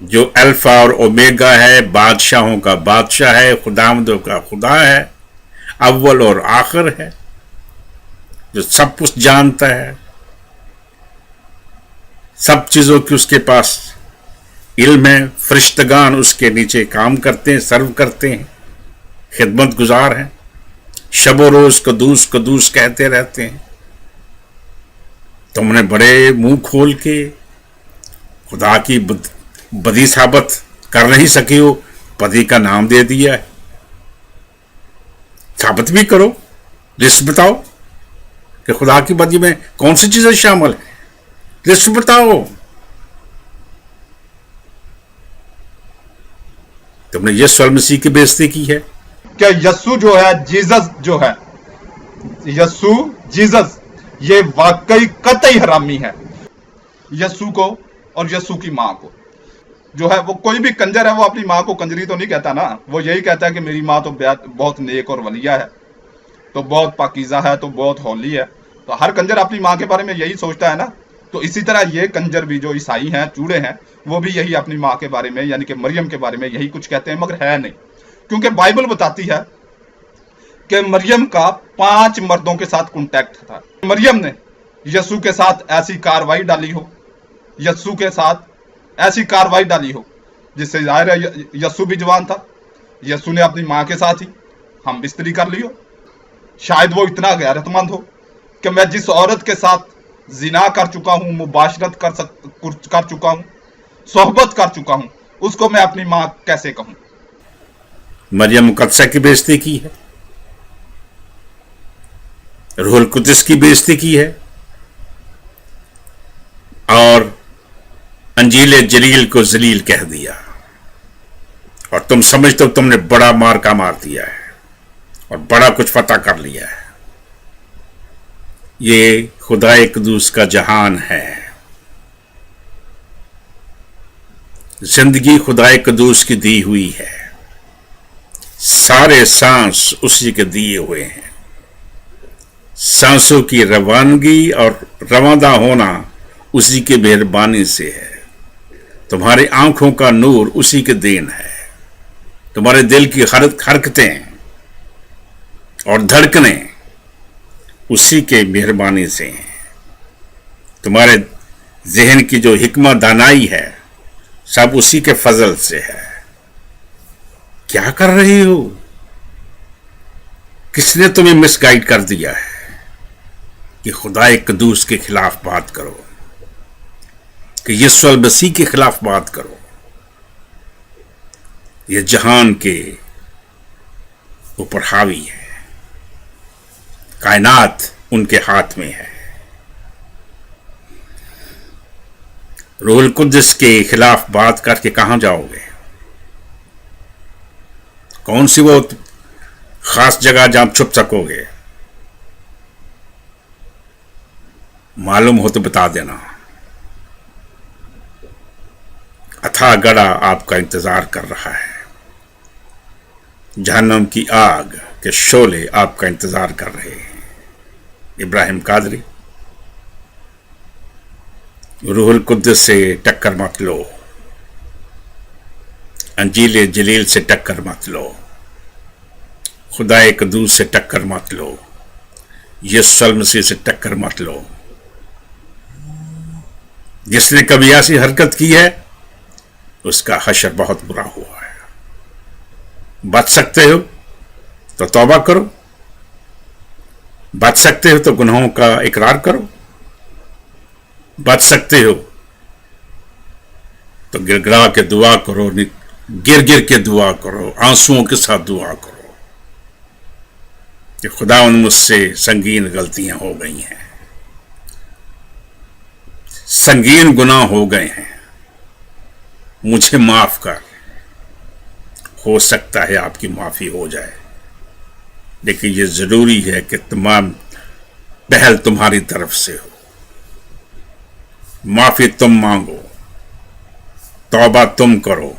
جو الفا اور اومیگا ہے، بادشاہوں کا بادشاہ ہے، خداوندوں کا خدا ہے، اول اور آخر ہے، جو سب کچھ جانتا ہے، سب چیزوں کی اس کے پاس علم ہے، فرشتگان اس کے نیچے کام کرتے ہیں، سرو کرتے ہیں، خدمت گزار ہیں، شب و روز قدوس قدوس کہتے رہتے ہیں. تم نے بڑے منہ کھول کے خدا کی بدی ثابت کر نہیں سکی ہو، بدی کا نام دے دیا ہے. ثابت بھی کرو، لسٹ بتاؤ کہ خدا کی بدی میں کون سی چیزیں شامل ہیں، لسٹ بتاؤ. تم نے یسوع المسیح کی بے عزتی کی ہے. کہ یسوع جو ہے، جیزس جو ہے، یسوع جیزس یہ واقعی قطعی حرامی ہے. یسوع کو اور یسوع کی ماں کو جو ہے، وہ کوئی بھی کنجر ہے وہ اپنی ماں کو کنجری تو نہیں کہتا نا، وہ یہی کہتا ہے کہ میری ماں تو بہت نیک اور ولیہ ہے، تو بہت پاکیزہ ہے، تو بہت ہولی ہے. تو ہر کنجر اپنی ماں کے بارے میں یہی سوچتا ہے نا. تو اسی طرح یہ کنجر بھی جو عیسائی ہیں، چوڑے ہیں، وہ بھی یہی اپنی ماں کے بارے میں یعنی کہ مریم کے بارے میں یہی کچھ کہتے ہیں، مگر ہے نہیں. کیونکہ بائبل بتاتی ہے کہ مریم کا 5 مردوں کے ساتھ کانٹیکٹ تھا. مریم نے یسوع کے ساتھ ایسی کاروائی ڈالی ہو، یسوع کے ساتھ ایسی کاروائی ڈالی ہو جس سے ظاہر ہے یسوع بھی جوان تھا. یسوع نے اپنی ماں کے ساتھ ہی ہم بستری کر لی ہو. شاید وہ اتنا غیرت مند ہو کہ میں جس عورت کے ساتھ زنا کر چکا ہوں، مباشرت کر چکا ہوں، صحبت کر چکا ہوں، اس کو میں اپنی ماں کیسے کہوں. مریم مقدسہ کی بے عزتی کی ہے، روح القدس کی بے عزتی کی ہے، اور انجیل جلیل کو ذلیل کہہ دیا. اور تم سمجھتے ہو تم نے بڑا مارکا مار دیا ہے اور بڑا کچھ فتح کر لیا ہے. یہ خدا قدوس کا جہان ہے. زندگی خدا قدوس کی دی ہوئی ہے، سارے سانس اسی کے دیے ہوئے ہیں. سانسوں کی روانگی اور رواندہ ہونا اسی کی مہربانی سے ہے. تمہاری آنکھوں کا نور اسی کے دین ہے. تمہارے دل کی حرکتیں اور دھڑکنیں اسی کے مہربانی سے ہیں. تمہارے ذہن کی جو حکمت دانائی ہے سب اسی کے فضل سے ہے. کیا کر رہی ہو؟ کس نے تمہیں مس گائیڈ کر دیا ہے کہ خدا قدوس کے خلاف بات کرو، کہ یسوع المسیح کے خلاف بات کرو؟ یہ جہان کے اوپر حاوی ہے، کائنات ان کے ہاتھ میں ہے. روح القدس کے خلاف بات کر کے کہاں جاؤ گے؟ کون سی وہ خاص جگہ جہاں چھپ سکو گے؟ معلوم ہو تو بتا دینا. اتھا گڑھا آپ کا انتظار کر رہا ہے، جہنم کی آگ کے شعلے آپ کا انتظار کر رہے ہیں. ابراہیم قادری. روح القدس سے ٹکر مت لو، انجیل جلیل سے ٹکر مت لو، خدا قدوس سے ٹکر مت لو، یسوع المسیح سے ٹکر مت لو. جس نے کبھی ایسی حرکت کی ہے اس کا حشر بہت برا ہوا ہے. بچ سکتے ہو تو توبہ کرو، بچ سکتے ہو تو گناہوں کا اقرار کرو، بچ سکتے ہو تو گر گڑا کے دعا کرو، گر گر کے دعا کرو، آنسوؤں کے ساتھ دعا کرو کہ خداوند مجھ سے سنگین غلطیاں ہو گئی ہیں، سنگین گناہ ہو گئے ہیں، مجھے معاف کر. ہو سکتا ہے آپ کی معافی ہو جائے، لیکن یہ ضروری ہے کہ تمام پہل تمہاری طرف سے ہو. معافی تم مانگو، توبہ تم کرو،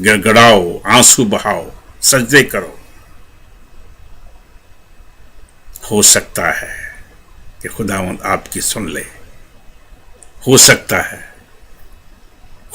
گڑگڑاؤ، آنسو بہاؤ، سجدے کرو. ہو سکتا ہے کہ خداوند آپ کی سن لے، ہو سکتا ہے